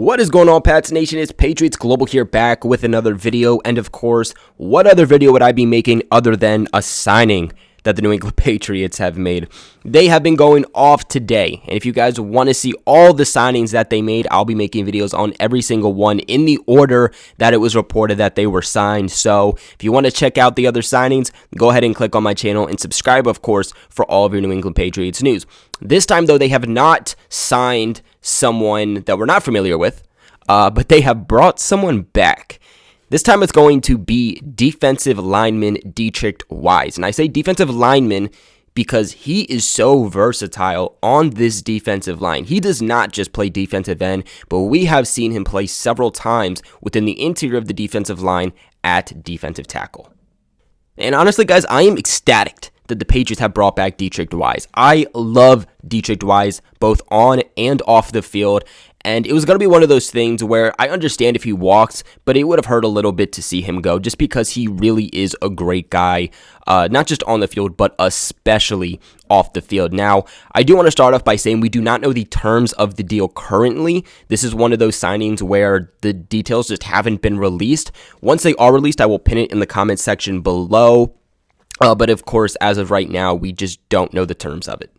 What is going on, Pats Nation? It's Patriots Global here, back with another video. And of course, what other video would I be making other than a signing that the New England Patriots have made? They have been going off today. And if you guys want to see all the signings that they made, I'll be making videos on every single one in the order that it was reported that they were signed. So if you want to check out the other signings, go ahead and click on my channel and subscribe, of course, for all of your New England Patriots news. This time, though, they have not signed someone that we're not familiar with, but they have brought someone back. This time it's going to be defensive lineman Deatrich Wise. And I say defensive lineman because he is so versatile on this defensive line. He does not just play defensive end, but we have seen him play several times within the interior of the defensive line at defensive tackle. And honestly, guys, I am ecstatic that the Patriots have brought back Deatrich Wise. I love Deatrich Wise both on and off the field, and it was going to be one of those things where I understand if he walks, but it would have hurt a little bit to see him go just because he really is a great guy, not just on the field, but especially off the field. Now, I do want to start off by saying we do not know the terms of the deal currently. This is one of those signings where the details just haven't been released. Once they are released, I will pin it in the comments section below. But of course, as of right now, we just don't know the terms of it.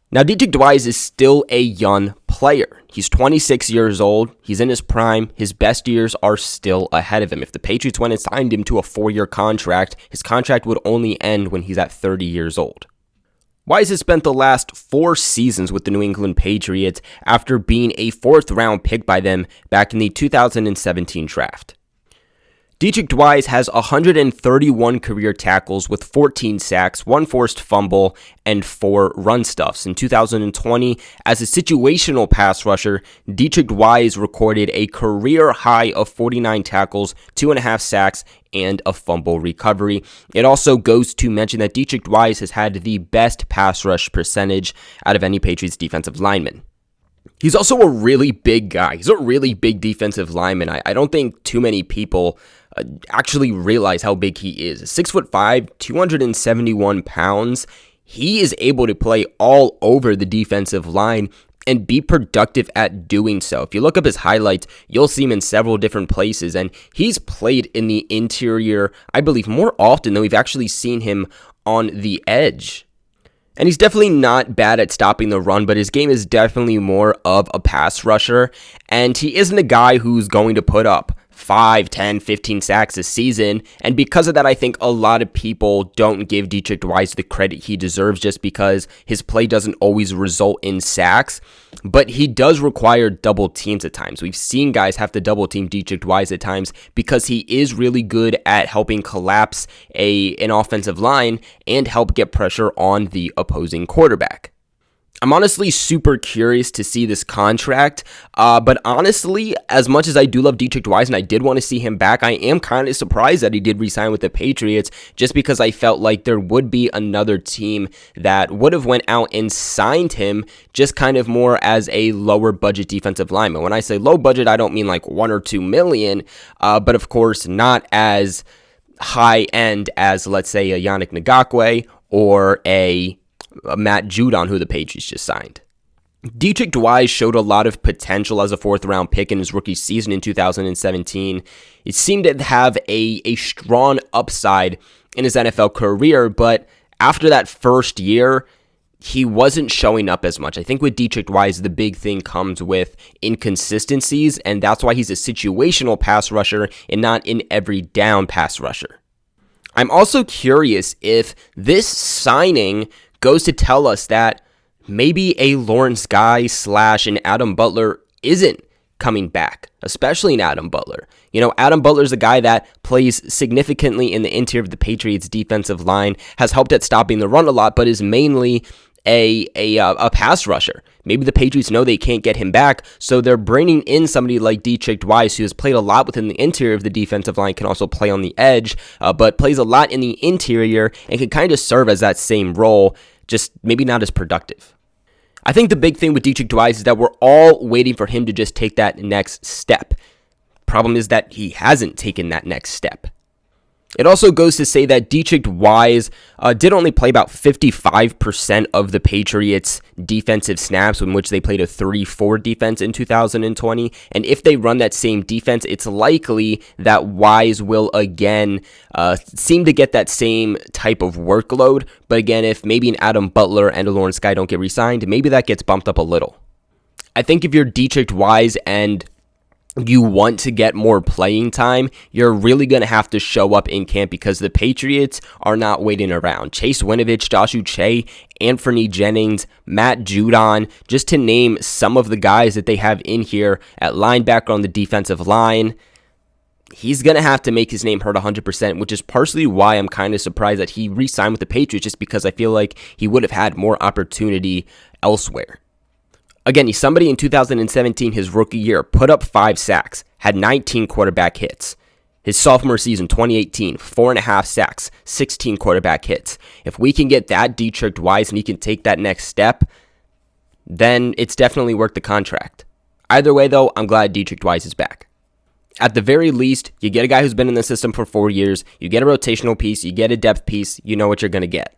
Now, Deatrich Wise is still a young player. He's 26 years old. He's in his prime. His best years are still ahead of him. If the Patriots went and signed him to a 4-year contract, his contract would only end when he's at 30 years old. Wise has spent the last 4 seasons with the New England Patriots after being a 4th-round pick by them back in the 2017 draft. Deatrich Wise has 131 career tackles with 14 sacks, 1 forced fumble, and 4 run stuffs. In 2020, as a situational pass rusher, Deatrich Wise recorded a career high of 49 tackles, 2.5 sacks, and a fumble recovery. It also goes to mention that Deatrich Wise has had the best pass rush percentage out of any Patriots defensive lineman. He's also a really big guy. He's a really big defensive lineman. I don't think too many people actually realize how big he is. 6'5", 271 pounds. He is able to play all over the defensive line and be productive at doing so. If you look up his highlights, you'll see him in several different places, and he's played in the interior, I believe, more often than we've actually seen him on the edge. And he's definitely not bad at stopping the run, but his game is definitely more of a pass rusher, and he isn't a guy who's going to put up 5, 10, 15 sacks a season, and because of that, I think a lot of people don't give Deatrich Wise the credit he deserves just because his play doesn't always result in sacks, but he does require double teams at times. We've seen guys have to double team Deatrich Wise at times because he is really good at helping collapse an offensive line and help get pressure on the opposing quarterback. I'm honestly super curious to see this contract, but honestly, as much as I do love Deatrich Wise and I did want to see him back, I am kind of surprised that he did re-sign with the Patriots just because I felt like there would be another team that would have went out and signed him just kind of more as a lower budget defensive lineman. When I say low budget, I don't mean like 1 or 2 million, but of course not as high end as, let's say, a Yannick Ngakoue or a Matt Judon, who the Patriots just signed. Deatrich Wise showed a lot of potential as a 4th-round pick in his rookie season in 2017. It seemed to have a strong upside in his NFL career, but after that first year, he wasn't showing up as much. I think with Deatrich Wise, the big thing comes with inconsistencies, and that's why he's a situational pass rusher and not an every down pass rusher. I'm also curious if this signing goes to tell us that maybe a Lawrence Guy / an Adam Butler isn't coming back, especially an Adam Butler. You know, Adam Butler's a guy that plays significantly in the interior of the Patriots defensive line, has helped at stopping the run a lot, but is mainly a pass rusher. Maybe the Patriots know they can't get him back, so they're bringing in somebody like Deatrich Wise, who has played a lot within the interior of the defensive line, can also play on the edge, but plays a lot in the interior and can kind of serve as that same role, just maybe not as productive. I think the big thing with Deatrich Wise is that we're all waiting for him to just take that next step. Problem is that he hasn't taken that next step. It also goes to say that Deatrich Wise did only play about 55% of the Patriots' defensive snaps, in which they played a 3-4 defense in 2020. And if they run that same defense, it's likely that Wise will again seem to get that same type of workload. But again, if maybe an Adam Butler and a Lawrence Guy don't get re-signed, maybe that gets bumped up a little. I think if you're Deatrich Wise and you want to get more playing time, you're really going to have to show up in camp, because the Patriots are not waiting around. Chase Winovich, Josh Uche, Anthony Jennings, Matt Judon, just to name some of the guys that they have in here at linebacker on the defensive line. He's going to have to make his name heard 100%, which is partially why I'm kind of surprised that he re-signed with the Patriots, just because I feel like he would have had more opportunity elsewhere. Again, he's somebody in 2017, his rookie year, put up 5 sacks, had 19 quarterback hits. His sophomore season, 2018, 4.5 sacks, 16 quarterback hits. If we can get that Deatrich Wise and he can take that next step, then it's definitely worth the contract. Either way, though, I'm glad Deatrich Wise is back. At the very least, you get a guy who's been in the system for 4 years, you get a rotational piece, you get a depth piece, you know what you're going to get.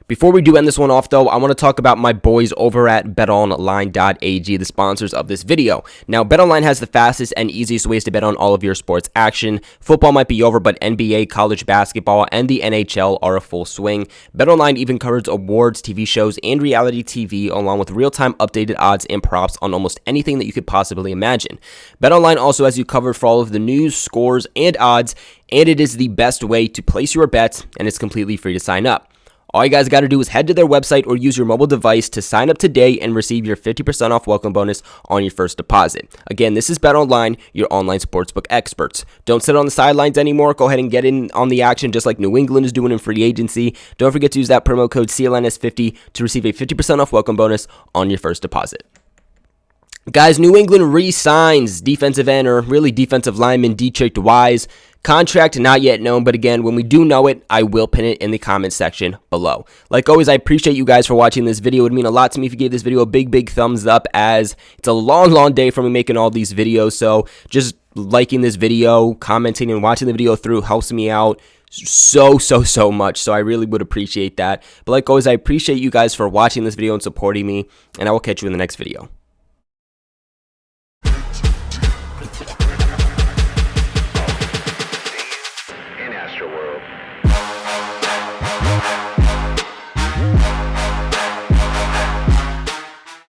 Before we do end this one off, though, I want to talk about my boys over at betonline.ag, the sponsors of this video. Now, BetOnline has the fastest and easiest ways to bet on all of your sports action. Football might be over, but NBA, college basketball, and the NHL are a full swing. BetOnline even covers awards, TV shows, and reality TV, along with real-time updated odds and props on almost anything that you could possibly imagine. BetOnline also has you covered for all of the news, scores, and odds, and it is the best way to place your bets, and it's completely free to sign up. All you guys got to do is head to their website or use your mobile device to sign up today and receive your 50% off welcome bonus on your first deposit. Again, this is BetOnline, your online sportsbook experts. Don't sit on the sidelines anymore. Go ahead and get in on the action just like New England is doing in free agency. Don't forget to use that promo code CLNS50 to receive a 50% off welcome bonus on your first deposit. Guys, New England re-signs defensive end, or really defensive lineman, Deatrich Wise. Contract not yet known, but again, when we do know it, I will pin it in the comment section below. Like always, I appreciate you guys for watching this video. It would mean a lot to me if you gave this video a big thumbs up, as it's a long day for me making all these videos. So just liking this video, commenting, and watching the video through helps me out so much. So I really would appreciate that. But like always, I appreciate you guys for watching this video and supporting me, and I will catch you in the next video.